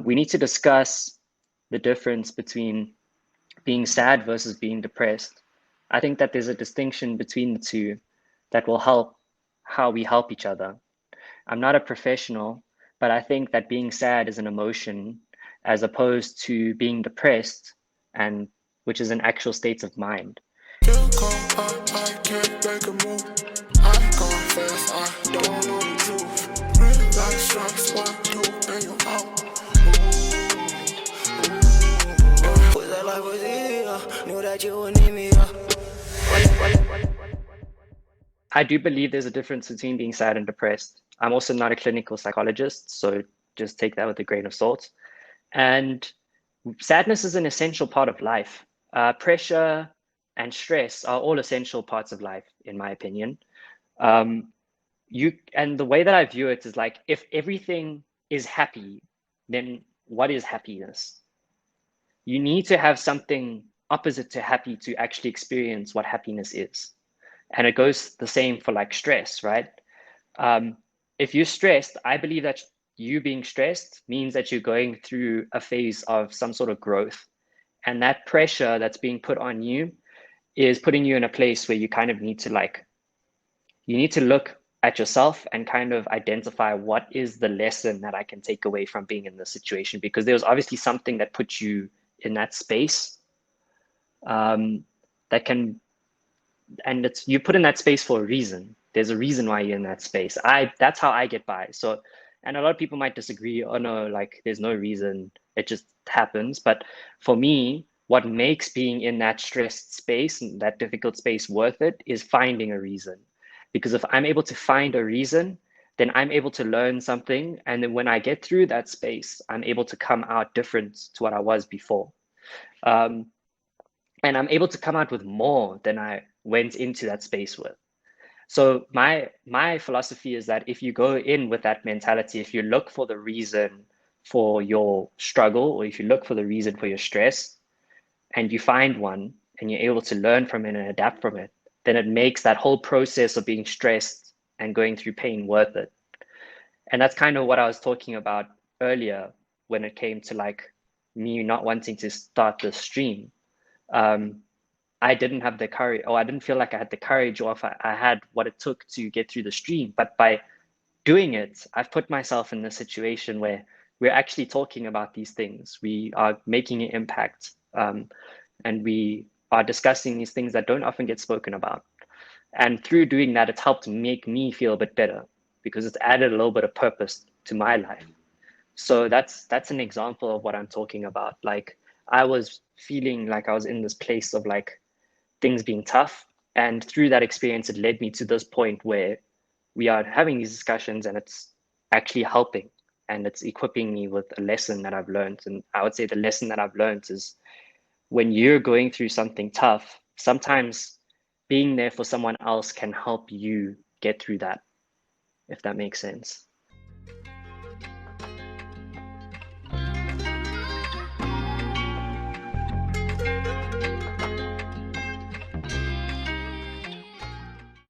We need to discuss the difference between being sad versus being depressed. I think that there's a distinction between the two that will help how we help each other. I'm not a professional, but I think that being sad is an emotion as opposed to being depressed, and which is an actual state of mind. You come up, I can't make a move. I go fast, I don't know the truth. Real life strikes one, two, and you out. Was that life was easier? Knew that you would need me. I do believe there's a difference between being sad and depressed. I'm also not a clinical psychologist, so just take that with a grain of salt. And sadness is an essential part of life. Pressure and stress are all essential parts of life, in my opinion. And the way that I view it is like, if everything is happy, then what is happiness? You need to have something opposite to happy to actually experience what happiness is. And it goes the same for like stress, right? If you're stressed, I believe that you being stressed means that you're going through a phase of some sort of growth. And that pressure that's being put on you is putting you in a place where you kind of need to you need to look at yourself and kind of identify what is the lesson that I can take away from being in this situation, because there was obviously something that put you in that space, that can, and it's, you put in that space for a reason. There's a reason why you're in that space. That's how I get by. So, and a lot of people might disagree. Oh no, like there's no reason. It just happens. But for me, what makes being in that stressed space and that difficult space worth it is finding a reason. Because if I'm able to find a reason, then I'm able to learn something. And then when I get through that space, I'm able to come out different to what I was before. And I'm able to come out with more than I went into that space with. So my philosophy is that if you go in with that mentality, if you look for the reason for your struggle, or if you look for the reason for your stress, and you find one and you're able to learn from it and adapt from it, then it makes that whole process of being stressed and going through pain worth it. And that's kind of what I was talking about earlier when it came to like me not wanting to start the stream. I didn't have the courage, or I didn't feel like I had the courage, or if I had what it took to get through the stream. But by doing it, I've put myself in a situation where we're actually talking about these things. We are making an impact, and we are discussing these things that don't often get spoken about. And through doing that, it's helped make me feel a bit better because it's added a little bit of purpose to my life. So that's an example of what I'm talking about. Like I was feeling like I was in this place of like things being tough. And through that experience, it led me to this point where we are having these discussions and it's actually helping and it's equipping me with a lesson that I've learned. And I would say the lesson that I've learned is when you're going through something tough, sometimes being there for someone else can help you get through that, if that makes sense.